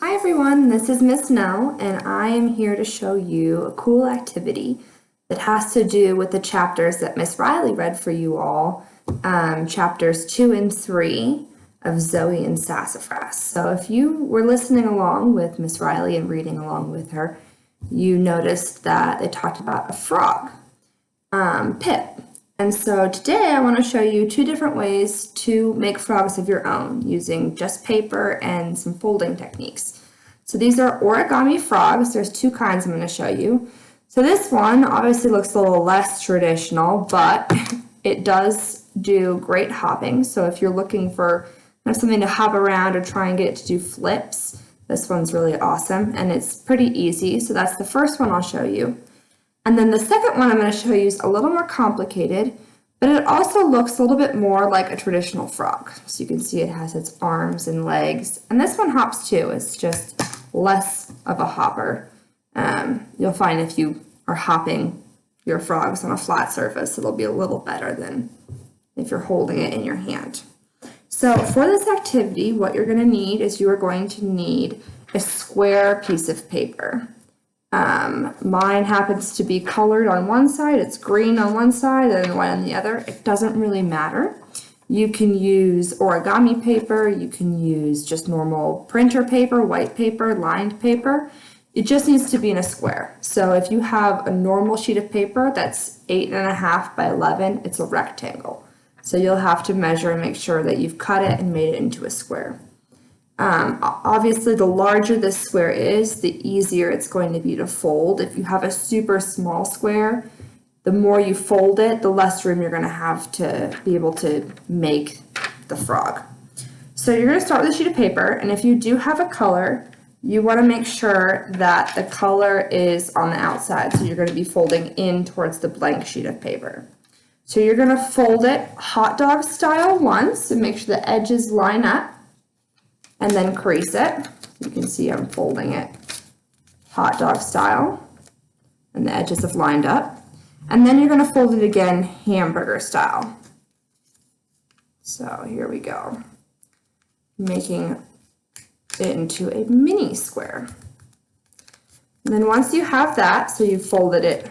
Hi everyone, this is Miss Nell, and I am here to show you a cool activity that has to do with the chapters that Miss Reily read for you all, chapters 2 and 3 of Zoey and Sassafras. So if you were listening along with Miss Reily and reading along with her, you noticed that they talked about a frog, Pip. And so today I want to show you two different ways to make frogs of your own using just paper and some folding techniques. So these are origami frogs. There's two kinds I'm going to show you. So this one obviously looks a little less traditional, but it does do great hopping. So if you're looking for something to hop around or try and get it to do flips, this one's really awesome and it's pretty easy. So that's the first one I'll show you. And then the second one I'm going to show you is a little more complicated, but it also looks a little bit more like a traditional frog. So you can see it has its arms and legs, and this one hops too. It's just less of a hopper. You'll find if you are hopping your frogs on a flat surface, it'll be a little better than if you're holding it in your hand. So for this activity, what you're going to need is you are going to need a square piece of paper. Mine happens to be colored on one side, it's green on one side and white on the other. It doesn't really matter. You can use origami paper, you can use just normal printer paper, white paper, lined paper. It just needs to be in a square. So if you have a normal sheet of paper that's 8.5 by 11, it's a rectangle. So you'll have to measure and make sure that you've cut it and made it into a square. Obviously, the larger this square is, the easier it's going to be to fold. If you have a super small square, the more you fold it, the less room you're going to have to be able to make the frog. So you're going to start with a sheet of paper, and if you do have a color, you want to make sure that the color is on the outside. So you're going to be folding in towards the blank sheet of paper. So you're going to fold it hot dog style once and make sure the edges line up. And then crease it. You can see I'm folding it hot dog style, and the edges have lined up. And then you're going to fold it again hamburger style. So here we go, making it into a mini square. And then once you have that, so you folded it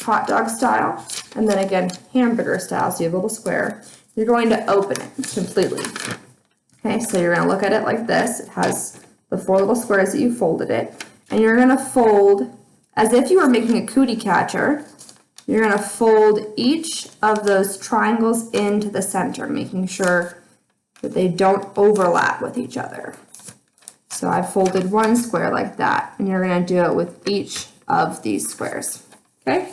hot dog style, and then again hamburger style, so you have a little square, you're going to open it completely. Okay, so you're going to look at it like this. It has the four little squares that you folded it. And you're going to fold, as if you were making a cootie catcher, you're going to fold each of those triangles into the center, making sure that they don't overlap with each other. So I folded one square like that, and you're going to do it with each of these squares. Okay?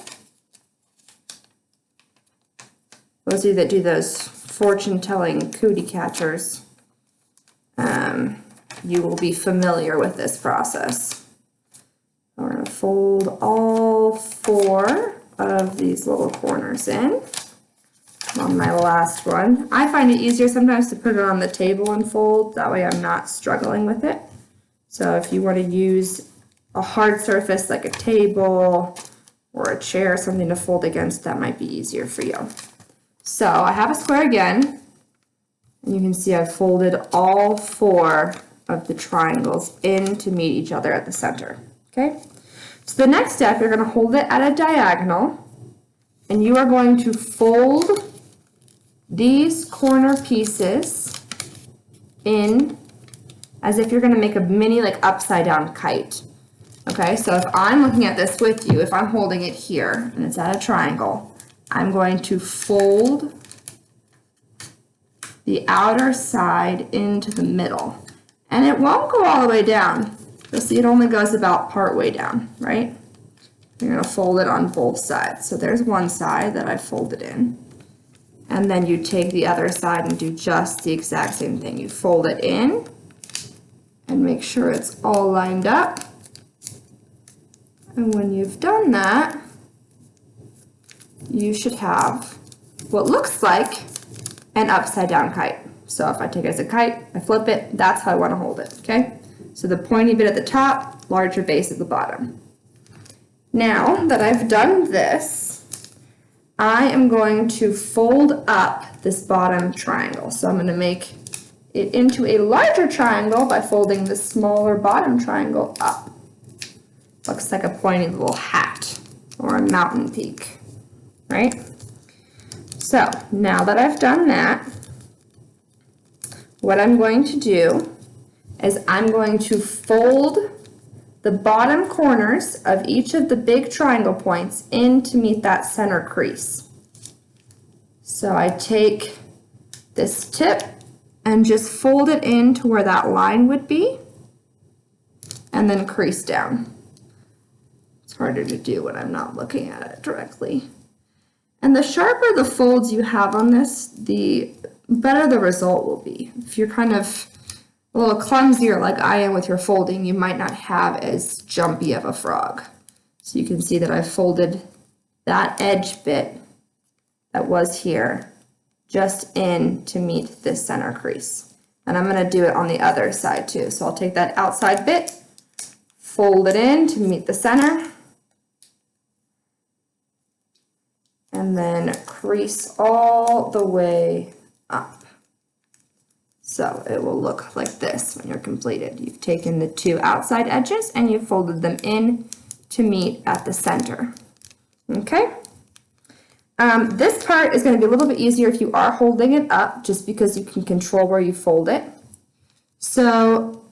Those of you that do those fortune-telling cootie catchers, you will be familiar with this process. We're going to fold all four of these little corners in. On my last one, I find it easier sometimes to put it on the table and fold. That way I'm not struggling with it. So if you want to use a hard surface like a table or a chair, something to fold against, that might be easier for you. So I have a square again. And you can see I've folded all four of the triangles in to meet each other at the center. Okay? So the next step, you're going to hold it at a diagonal, and you are going to fold these corner pieces in as if you're going to make a mini like upside down kite. Okay? So if I'm looking at this with you, if I'm holding it here and it's at a triangle, I'm going to fold the outer side into the middle. And it won't go all the way down. You'll see it only goes about part way down, right? You're going to fold it on both sides. So there's one side that I folded in. And then you take the other side and do just the exact same thing. You fold it in and make sure it's all lined up. And when you've done that, you should have what looks like an upside down kite. So if I take it as a kite, I flip it, that's how I want to hold it, okay? So the pointy bit at the top, larger base at the bottom. Now that I've done this, I am going to fold up this bottom triangle. So I'm going to make it into a larger triangle by folding the smaller bottom triangle up. Looks like a pointy little hat or a mountain peak, right? So now that I've done that, what I'm going to do is I'm going to fold the bottom corners of each of the big triangle points in to meet that center crease. So I take this tip and just fold it in to where that line would be, and then crease down. It's harder to do when I'm not looking at it directly. And the sharper the folds you have on this, the better the result will be. If you're kind of a little clumsier like I am with your folding, you might not have as jumpy of a frog. So you can see that I folded that edge bit that was here just in to meet this center crease. And I'm going to do it on the other side too. So I'll take that outside bit, fold it in to meet the center, and then crease all the way up. So it will look like this when you're completed. You've taken the two outside edges and you've folded them in to meet at the center. Okay? This part is going to be a little bit easier if you are holding it up, just because you can control where you fold it. So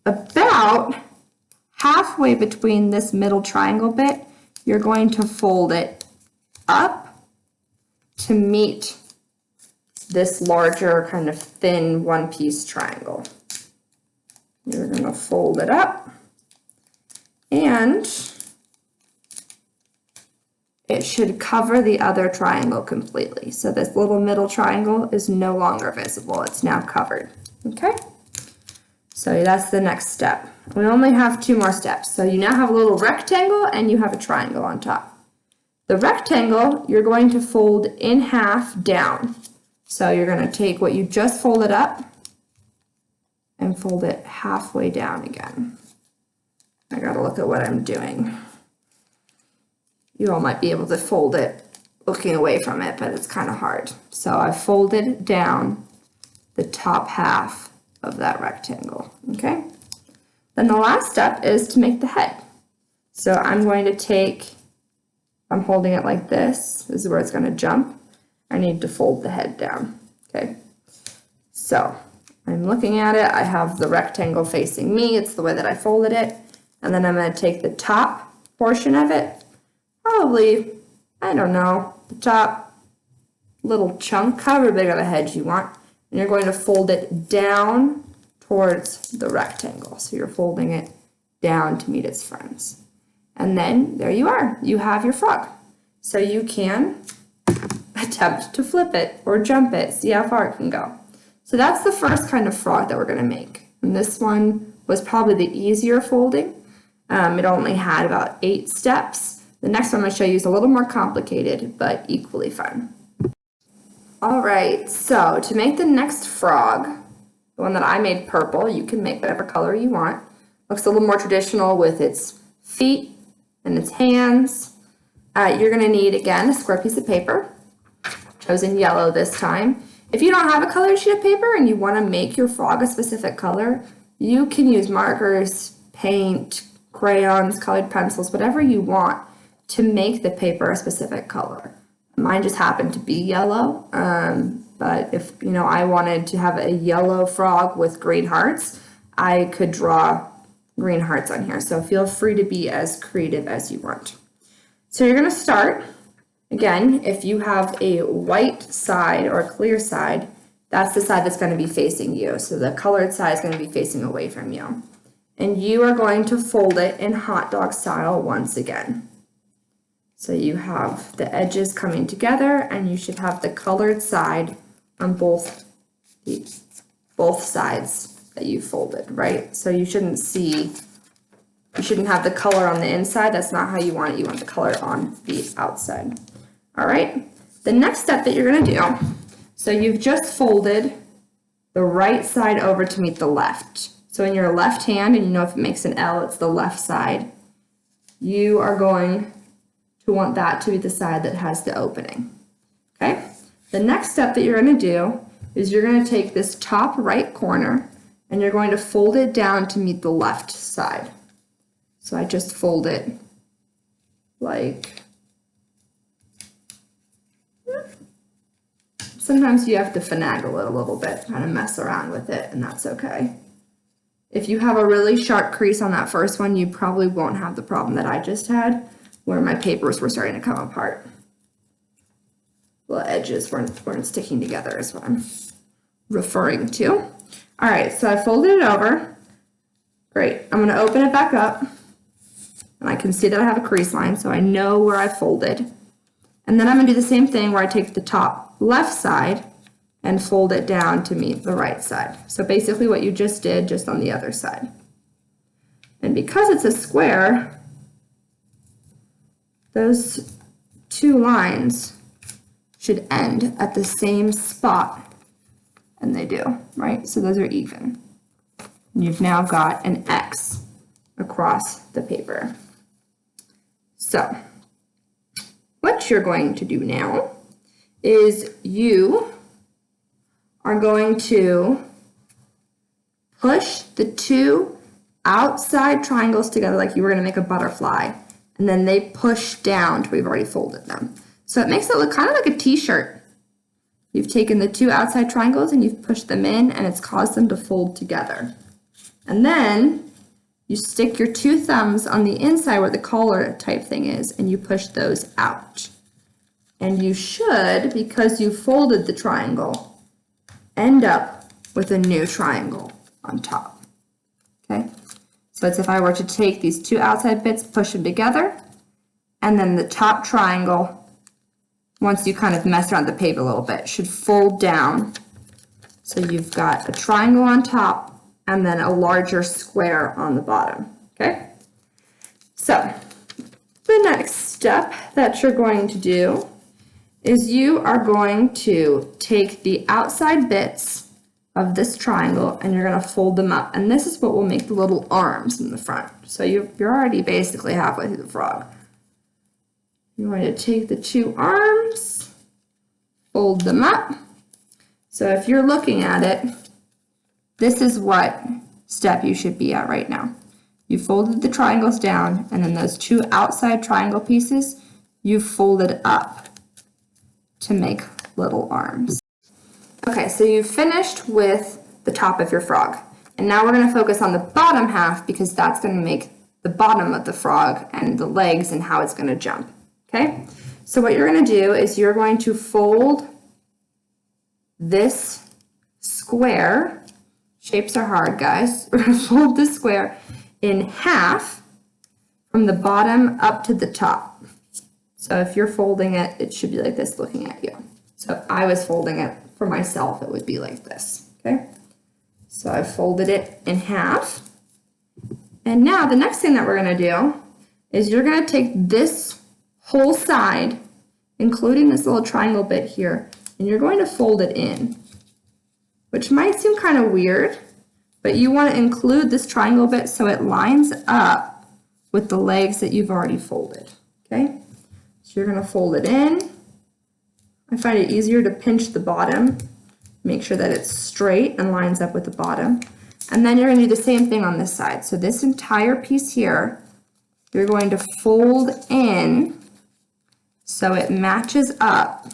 about halfway between this middle triangle bit, you're going to fold it up to meet this larger kind of thin one-piece triangle. You're going to fold it up, and it should cover the other triangle completely. So this little middle triangle is no longer visible. It's now covered. Okay? So that's the next step. We only have two more steps. So you now have a little rectangle and you have a triangle on top. The rectangle, you're going to fold in half down. So you're going to take what you just folded up and fold it halfway down again. I got to look at what I'm doing. You all might be able to fold it looking away from it, but it's kind of hard. So I folded down the top half of that rectangle, okay? Then the last step is to make the head. So I'm going to take, I'm holding it like this is where it's going to jump. I need to fold the head down, okay? So I'm looking at it. I have the rectangle facing me. It's the way that I folded it. And then I'm going to take the top portion of it, probably, I don't know, the top little chunk, however big of a head you want, and you're going to fold it down towards the rectangle. So you're folding it down to meet its friends. And then there you are. You have your frog. So you can attempt to flip it or jump it, see how far it can go. So that's the first kind of frog that we're going to make. And this one was probably the easier folding. It only had about 8 steps. The next one I'm going to show you is a little more complicated, but equally fun. All right, so to make the next frog, the one that I made purple, you can make whatever color you want. Looks a little more traditional with its feet and its hands. You're going to need, again, a square piece of paper, chosen yellow this time. If you don't have a colored sheet of paper and you want to make your frog a specific color, you can use markers, paint, crayons, colored pencils, whatever you want to make the paper a specific color. Mine just happened to be yellow, but if I wanted to have a yellow frog with green hearts, I could draw green hearts on here. So feel free to be as creative as you want. So you're going to start, again, if you have a white side or a clear side, that's the side that's going to be facing you. So the colored side is going to be facing away from you. And you are going to fold it in hot dog style once again. So you have the edges coming together, and you should have the colored side on both sides that you folded, right? So you shouldn't have the color on the inside. That's not how you want it. You want the color on the outside. All right, the next step that you're gonna do, so you've just folded the right side over to meet the left. So in your left hand, and if it makes an L, it's the left side, you are going to want that to be the side that has the opening, okay? The next step that you're gonna do is you're going to take this top right corner and you're going to fold it down to meet the left side. So I just fold it like, sometimes you have to finagle it a little bit, kind of mess around with it, and that's okay. If you have a really sharp crease on that first one, you probably won't have the problem that I just had, where my papers were starting to come apart. The edges weren't sticking together is what I'm referring to. All right, so I folded it over. Great, I'm gonna open it back up, and I can see that I have a crease line, so I know where I folded. And then I'm gonna do the same thing where I take the top left side and fold it down to meet the right side. So basically what you just did, just on the other side. And because it's a square, those two lines should end at the same spot, and they do, right? So those are even. And you've now got an X across the paper. So what you're going to do now is you are going to push the two outside triangles together like you were going to make a butterfly, and then they push down to where we've already folded them. So it makes it look kind of like a t-shirt. You've taken the two outside triangles and you've pushed them in, and it's caused them to fold together. And then you stick your two thumbs on the inside where the collar type thing is, and you push those out. And you should, because you folded the triangle, end up with a new triangle on top. Okay? So it's if I were to take these two outside bits, push them together, and then the top triangle, once you kind of mess around the paper a little bit, should fold down. So you've got a triangle on top and then a larger square on the bottom, okay? So the next step that you're going to do is you are going to take the outside bits of this triangle and you're going to fold them up. And this is what will make the little arms in the front. So you're already basically halfway through the frog. You're going to take the two arms, fold them up. So if you're looking at it, this is what step you should be at right now. You folded the triangles down, and then those two outside triangle pieces, you folded up to make little arms. Okay, so you've finished with the top of your frog. And now we're going to focus on the bottom half because that's going to make the bottom of the frog and the legs and how it's going to jump. Okay, so what you're going to do is you're going to fold this square. Shapes are hard, guys. We're going to fold this square in half from the bottom up to the top. So if you're folding it, it should be like this looking at you. So if I was folding it for myself, it would be like this. Okay, so I folded it in half. And now the next thing that we're going to do is you're going to take this whole side, including this little triangle bit here, and you're going to fold it in, which might seem kind of weird, but you want to include this triangle bit so it lines up with the legs that you've already folded, okay? So you're going to fold it in. I find it easier to pinch the bottom, make sure that it's straight and lines up with the bottom. And then you're going to do the same thing on this side. So this entire piece here, you're going to fold in so it matches up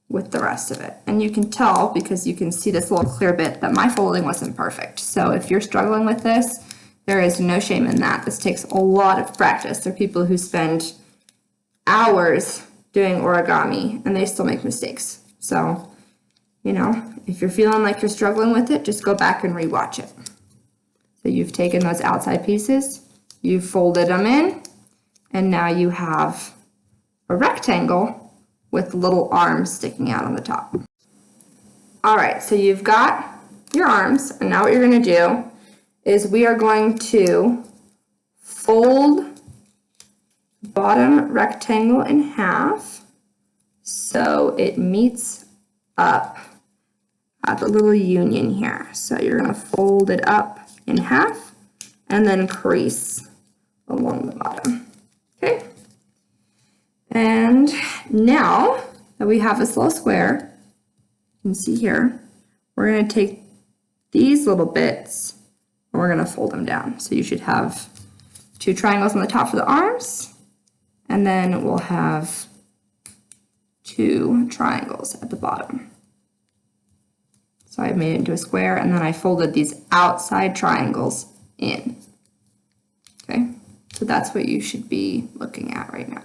with the rest of it. And you can tell, because you can see this little clear bit, that my folding wasn't perfect. So if you're struggling with this, there is no shame in that. This takes a lot of practice. There are people who spend hours doing origami and they still make mistakes. So, you know, if you're feeling like you're struggling with it, just go back and rewatch it. So you've taken those outside pieces, you've folded them in, and now you have a rectangle with little arms sticking out on the top. All right, so you've got your arms, and now what you're going to do is we are going to fold the bottom rectangle in half so it meets up at the little union here. So you're going to fold it up in half and then crease along the bottom. Okay, and now that we have this little square. You can see here. We're going to take these little bits and we're going to fold them down. So you should have 2 triangles on the top for the arms, and then we'll have 2 triangles at the bottom. So I made it into a square, and then I folded these outside triangles in. Okay, so that's what you should be looking at right now.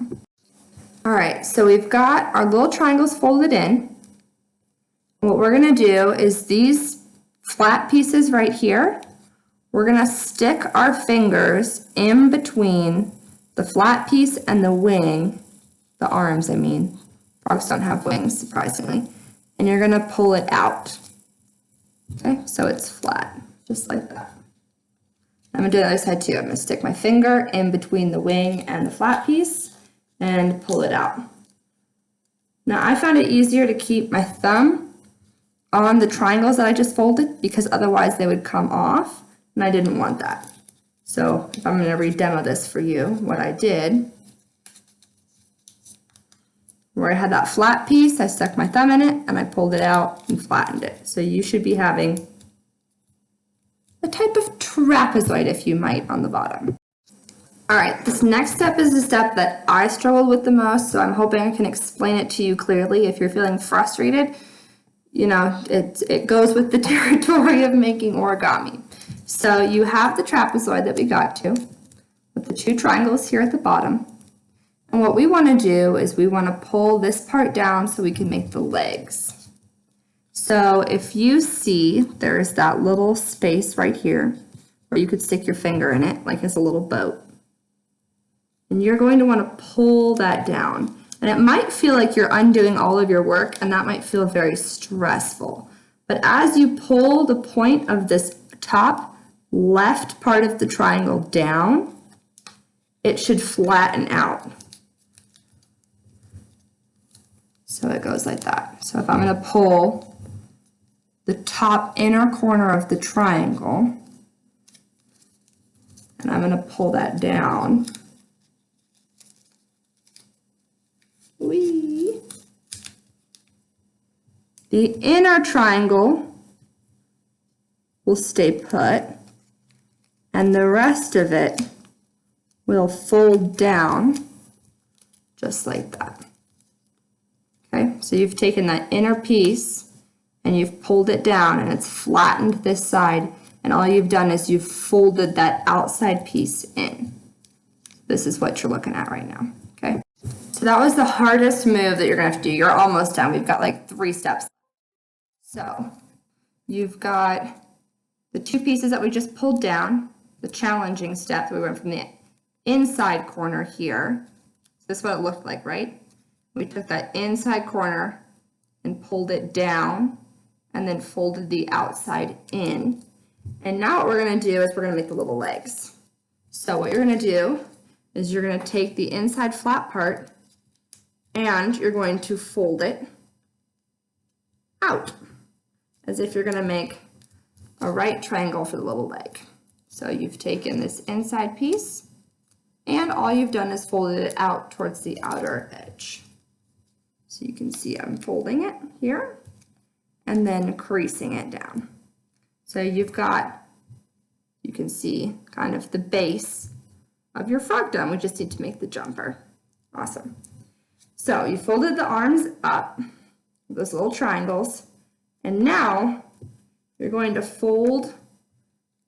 All right, so we've got our little triangles folded in. What we're gonna do is these flat pieces right here, we're gonna stick our fingers in between the flat piece and the wing, the arms I mean. Frogs don't have wings, surprisingly. And you're gonna pull it out. Okay, so it's flat, just like that. I'm gonna do the other side too. I'm gonna stick my finger in between the wing and the flat piece and pull it out. Now I found it easier to keep my thumb on the triangles that I just folded because otherwise they would come off, and I didn't want that. So if I'm gonna re-demo this for you, what I did, where I had that flat piece, I stuck my thumb in it and I pulled it out and flattened it. So you should be having a type of trapezoid, if you might, on the bottom. All right, this next step is the step that I struggled with the most, so I'm hoping I can explain it to you clearly. If you're feeling frustrated, you know, it goes with the territory of making origami. So you have the trapezoid that we got to, with the 2 triangles here at the bottom. And what we want to do is we want to pull this part down so we can make the legs. So if you see, there's that little space right here where you could stick your finger in it like it's a little boat. And you're going to want to pull that down. And it might feel like you're undoing all of your work, and that might feel very stressful. But as you pull the point of this top left part of the triangle down, it should flatten out. So it goes like that. So if I'm going to pull the top inner corner of the triangle, and I'm going to pull that down, the inner triangle will stay put, and the rest of it will fold down just like that. Okay, so you've taken that inner piece and you've pulled it down and it's flattened this side, and all you've done is you've folded that outside piece in. This is what you're looking at right now, okay? So that was the hardest move that you're gonna have to do. You're almost done. We've got like 3 steps. So you've got the 2 pieces that we just pulled down, the challenging step. We went from the inside corner here. So this is what it looked like, right? We took that inside corner and pulled it down and then folded the outside in. And now what we're going to do is we're going to make the little legs. So what you're going to do is you're going to take the inside flat part and you're going to fold it out as if you're going to make a right triangle for the little leg. So you've taken this inside piece and all you've done is folded it out towards the outer edge. So you can see I'm folding it here and then creasing it down. So you've got, you can see kind of the base of your frog done. We just need to make the jumper. Awesome. So you folded the arms up, those little triangles, and now you're going to fold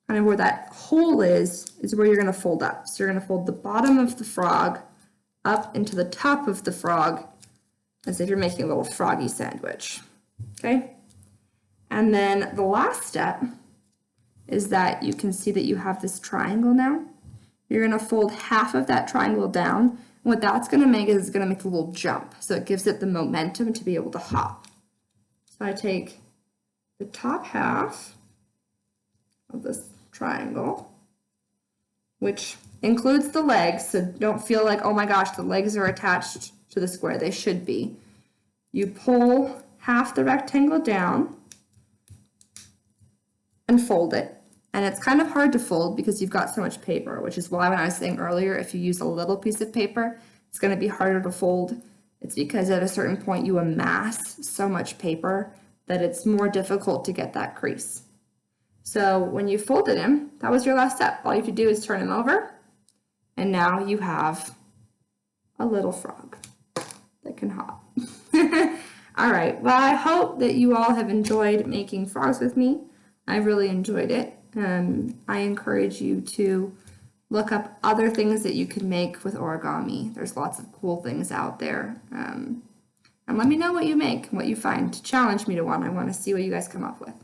kind of where that hole is where you're going to fold up. So you're going to fold the bottom of the frog up into the top of the frog as if you're making a little froggy sandwich, okay? And then the last step is that you can see that you have this triangle now. You're going to fold half of that triangle down, and what that's going to make is it's going to make a little jump, so it gives it the momentum to be able to hop. So I take the top half of this triangle, which includes the legs, so don't feel like, oh my gosh, the legs are attached to the square. They should be. You pull half the rectangle down and fold it. And it's kind of hard to fold because you've got so much paper, which is why when I was saying earlier, if you use a little piece of paper, it's going to be harder to fold It's because at a certain point you amass so much paper that it's more difficult to get that crease. So when you folded him, that was your last step. All you have to do is turn him over, and now you have a little frog that can hop. All right, well, I hope that you all have enjoyed making frogs with me. I really enjoyed it. I encourage you to look up other things that you can make with origami. There's lots of cool things out there. And let me know what you make, what you find. Challenge me to one. I want to see what you guys come up with.